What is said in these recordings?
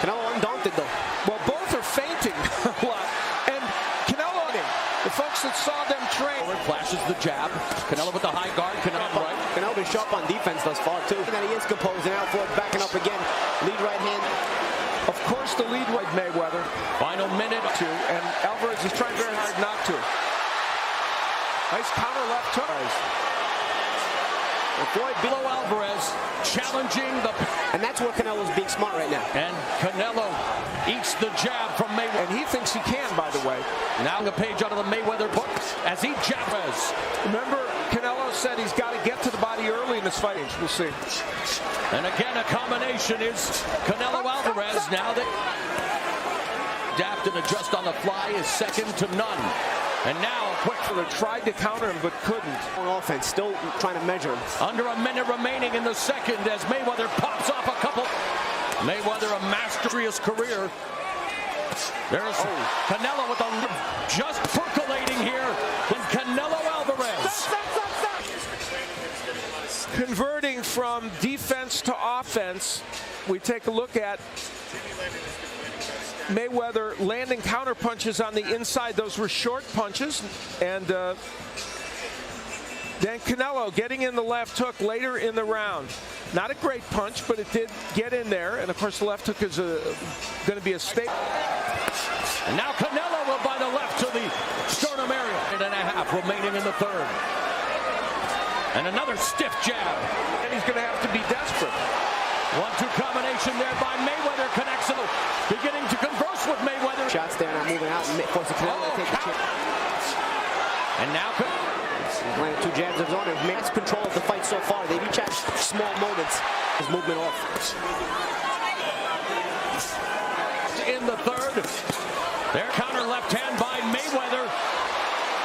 Canelo undaunted, though. Well, both are fainting a lot. And Canelo, the folks that saw them train. Flashes the jab. Canelo with the high guard. Canelo right. Canelo been sharp on defense thus far, too. And he is composed, and now Floyd backing up again. Lead right hand. Of course, the lead right Mayweather. Final minute or two, and Alvarez is trying very hard not to. Nice counter left hook. Floyd below Alvarez, challenging the... And that's where Canelo's being smart right now. And Canelo eats the jab from Mayweather. And he thinks he can, by the way. Now a page out of the Mayweather book as he jabs. Remember, Canelo said he's got to get to the body early in this fight. We'll see. And again, a combination is Canelo Alvarez. Now they adapt and adjust on the fly is second to none. And now Quickfiller tried to counter him but couldn't. On offense, still trying to measure him. Under a minute remaining in the second as Mayweather pops off a couple. Mayweather, a master's career. There's Canelo with a just percolating here. And Canelo Alvarez. Converting from defense to offense, we take a look at Mayweather landing counter punches on the inside. Those were short punches. And then Canelo getting in the left hook later in the round. Not a great punch, but it did get in there. And, of course, the left hook is going to be a staple. And now Canelo will by the left to the sternum area. And a half remaining in the third. And another stiff jab. And he's going to have to be desperate. 1-2 combination there by Mayweather. Connects him. Beginning to converse with Mayweather. Shots there, not moving out. Forcing Canelo to take the chip. And now he's landed 2 jabs of his own. He has control of the fight so far. They each had small moments. His movement off. In the third. Their counter left hand by Mayweather.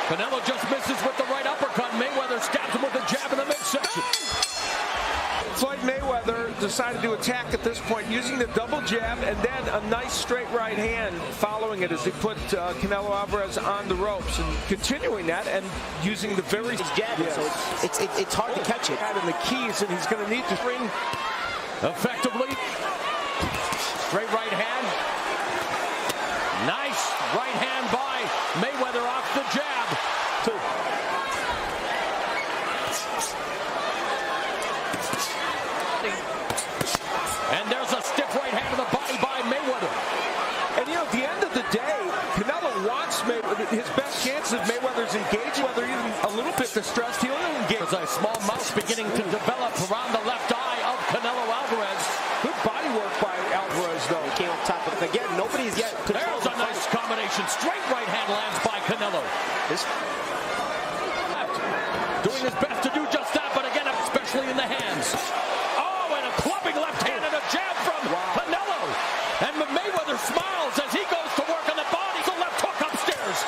Canelo just misses with the right uppercut. Mayweather stabs him with a jab in the midsection. Floyd Mayweather decided to attack at this point using the double jab and then a nice straight right hand following it as he put Canelo Alvarez on the ropes and continuing that and using the very jab. Yes. So it's hard to catch it. And the keys, and he's going to need to bring effectively. Straight right hand. Nice right hand by Mayweather off the jab. 2. And there's a stiff right hand to the body by Mayweather. And you know, at the end of the day, Canelo wants Mayweather. His best chance of Mayweather's engaging, whether even a little bit distressed, he'll engage. There's a small mouth beginning to develop around the left eye of Canelo Alvarez. Good body work by Alvarez, though. He came up top of it. Again, nobody's yet controlled. There's a nice combination. Straight right hand lands by Canelo. Doing his best to do just that, but again, especially in the hands. Oh, and a clubbing left hand and a jab from Canelo. And Mayweather smiles as he goes to work on the body. The left hook upstairs.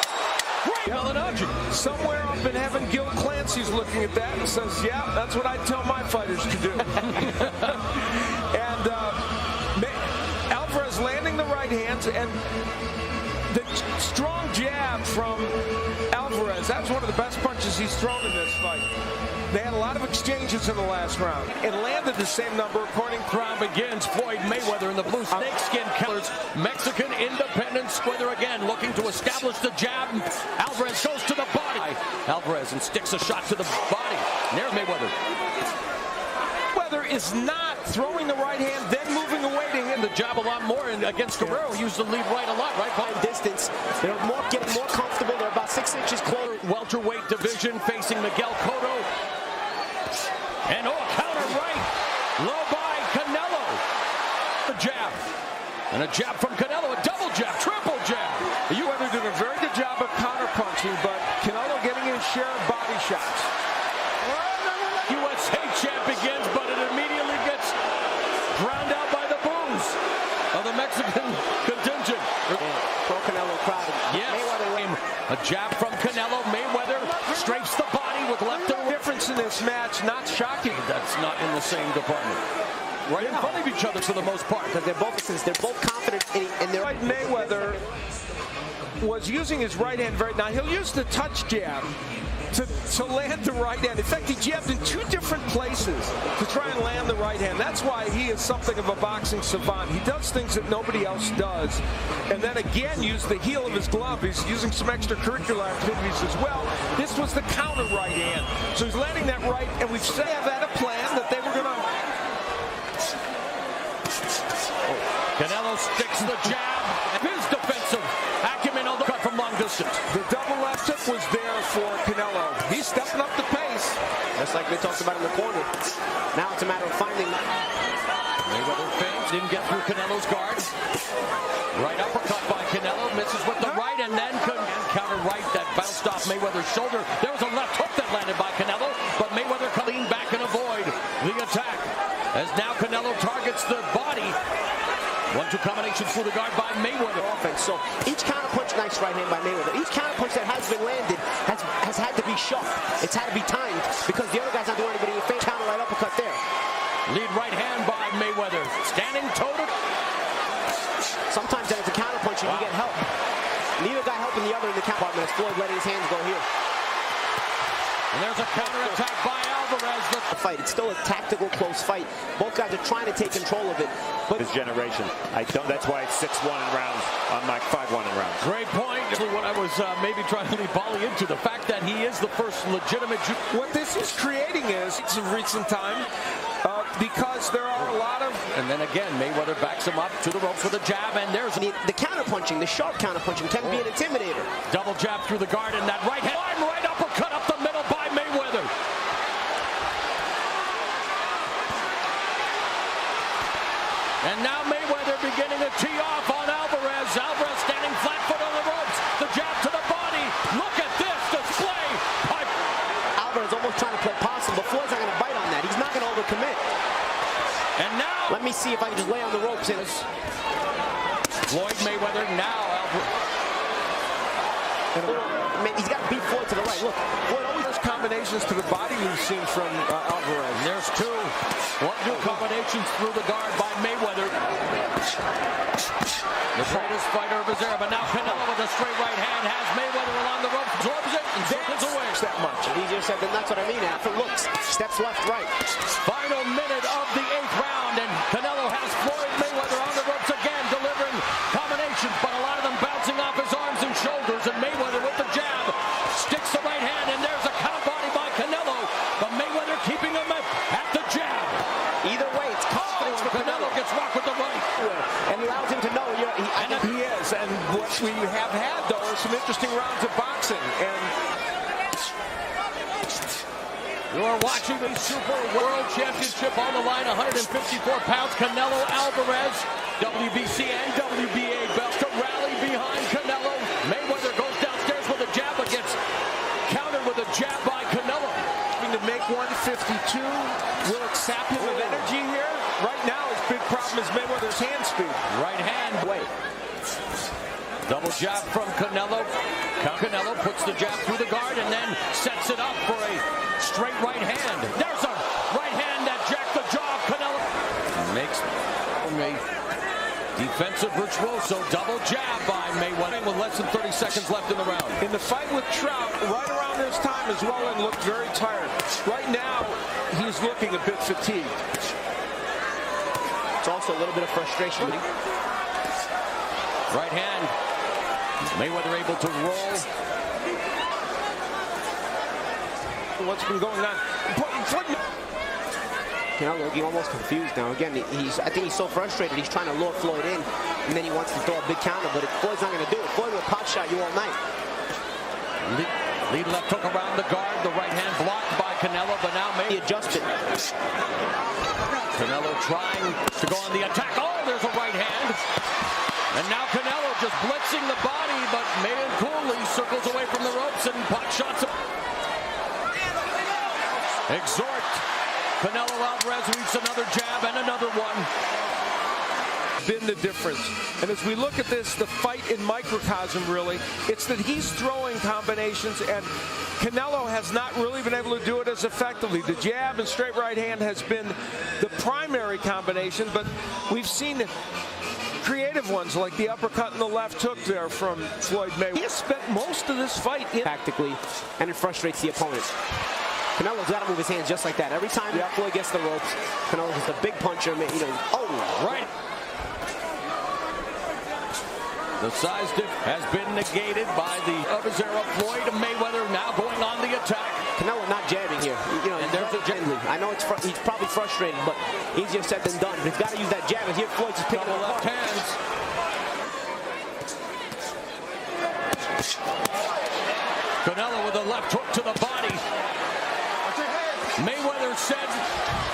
Great Malinaji. Somewhere up in heaven, Gil Clancy's looking at that and says, yeah, that's what I tell my fighters to do. And Alvarez landing the right hands and the strong jab from Alvarez. That's one of the best punches he's thrown in this fight. They had a lot of exchanges in the last round and landed the same number according to round begins. Floyd Mayweather in the blue snakeskin colors. Mexican independence square again, looking to establish the jab. Alvarez goes to the body. Alvarez and sticks a shot to the body. There's Mayweather. Mayweather is not throwing the right hand, then moving away to him. The jab a lot more, and against Guerrero, he used the lead right a lot, right? By distance, they're getting more comfortable. They're about 6 inches closer. Welterweight division facing Miguel Cotto. And a counter right, low by Canelo. The jab, and a jab from Canelo, a double jab, triple jab. Mayweather doing a very good job of counter punching, but Canelo getting his share of body shots. USA champ begins, but it immediately gets drowned out by the boos of the Mexican contingent. Pro Canelo crowd. Yes. Mayweather. A jab from Canelo. Mayweather strafes the body with left and difference in this match. Not shocking. That's not in the same department. Right in front of each other for the most part. Because they're both confident in their. Mayweather was using his right hand now he'll use the touch jab to land the right hand. In fact, he jabbed in 2 different places to try and land the right hand. That's why he is something of a boxing savant. He does things that nobody else does. And then again, used the heel of his glove. He's using some extracurricular activities as well. This was the counter right hand. So he's landing that right, and we've said had a plan that they were going to... Canelo sticks the jab. His defensive acumen on the cut from long distance. The double left hook was there for Canelo. He's stepping up the pace. Just like they talked about in the corner. Now it's a matter of finding... Mayweather feints, didn't get through Canelo's guard. Right uppercut by Canelo, misses with the right, and then counter right that bounced off Mayweather's shoulder. There was a left hook that landed by Canelo, but Mayweather can lean back and avoid the attack. As now Canelo targets the body. 1-2 combination through the guard by Mayweather. Offense. So each counter punch, nice right hand by Mayweather. Each counter punch that has been landed has had to be sharp. It's had to be timed because the other guy's not doing anybody. A faint counter right uppercut there. Lead right hand by Mayweather. Standing toe-to. Sometimes as a counter punch, you get help. Neither guy helping the other in the counter department as Floyd letting his hands go here. And there's a counter attack by Alvarez. The fight. It's still a tactical, close fight. Both guys are trying to take control of it. But this generation, that's why it's 6-1 in rounds, unlike 5-1 in rounds. Great point. What I was maybe trying to lead Bali into, the fact that he is the first legitimate... What this is creating is of recent time, because there are a lot of... And then again, Mayweather backs him up to the ropes with a jab, and there's... The counter punching, the sharp counter punching can be an intimidator. Double jab through the guard, and that right hand, right uppercut up the middle by Mayweather. And now Mayweather beginning to tee off on Alvarez. Alvarez standing flat foot on the ropes. The jab to the body. Look at this display. Alvarez almost trying to play possum, but Floyd's not going to bite on that. He's not going to overcommit. And now... Let me see if I can just lay on the ropes. Floyd Mayweather now. He's got to beat Floyd to the right. Look, Floyd always has combinations to the body we've seen from Alvarez. And there's 2. 1-2 combinations through the guard by Mayweather. The greatest fighter of his era, but now Canelo with a straight right hand has Mayweather along the ropes, absorbs it, and circles away. That much. Easier said than that's what I mean. After looks, steps left, right. Final minute of the 8th round, and Canelo has Floyd Mayweather on the ropes again, delivering combinations, but a lot of them bouncing off his arms and shoulders, and Mayweather with the jab sticks the right hand, and there's a count body by Canelo, but Mayweather keeping him at the jab. Either way, it's confidence for Canelo gets rocked with the right. And allows him to know he is. And what we have had, though, are some interesting rounds of boxing. And you are watching the Super World Championship on the line, 154 pounds. Canelo Alvarez, WBC and WBA belt to rally behind Canelo. Mayweather goes downstairs with a jab, but gets countered with a jab by Canelo. To make 152, will it sap him of energy here? Right now, his big problem is Mayweather's hand speed. Right hand. Wait. Double jab from Canelo. Canelo puts the jab through the guard and then sets it up for a straight right hand. There's a right hand that jacked the jaw of Canelo. Makes a defensive virtuoso double jab by Mayweather with less than 30 seconds left in the round. In the fight with Trout, right around this time as well, and looked very tired. Right now, he's looking a bit fatigued. It's also a little bit of frustration. Right hand. Mayweather able to roll. What's been going on? Canelo looking almost confused now. Again, I think he's so frustrated. He's trying to lure Floyd in, and then he wants to throw a big counter, but Floyd's not going to do it. Floyd will pot shot you all night. Lead left hook around the guard. The right hand blocked by Canelo, but now maybe adjusted. Canelo trying to go on the attack. Oh, there's a right hand. And now Canelo just blitzing the body, but Mayan coolly circles away from the ropes and pot shots him. Exhort. Canelo Alvarez reaps another jab and another one. Been the difference. And as we look at this, the fight in microcosm, really, it's that he's throwing combinations, and Canelo has not really been able to do it as effectively. The jab and straight right hand has been the primary combination, but we've seen creative ones, like the uppercut and the left hook there from Floyd Mayweather. He has spent most of this fight tactically, and it frustrates the opponent. Canelo's got to move his hands just like that. Every time Floyd gets the ropes, Canelo's just a big puncher. Right. The size diff has been negated by the of his era. Floyd Mayweather now going on the attack. Canelo not jabbing here. And there's the gently. I know he's probably frustrated, but easier said than done. But he's got to use that jab. And here Floyd's just picking Double up left hands. Canelo with a left hook to the body. Mayweather said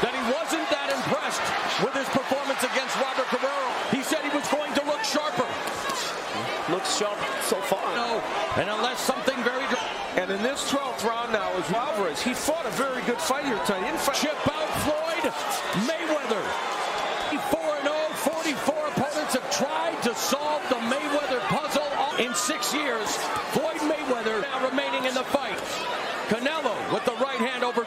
that he wasn't that impressed with his performance against Robert Guerrero. He said he was going to look sharper. Looks sharp so far. No, and unless something very... And in this 12th round now is Alvarez. He fought a very good fight here tonight. Chip out Floyd Mayweather. 4-0, 44 opponents have tried to solve the Mayweather puzzle in 6 years. Floyd Mayweather now remaining in the fight. Canelo with the right hand over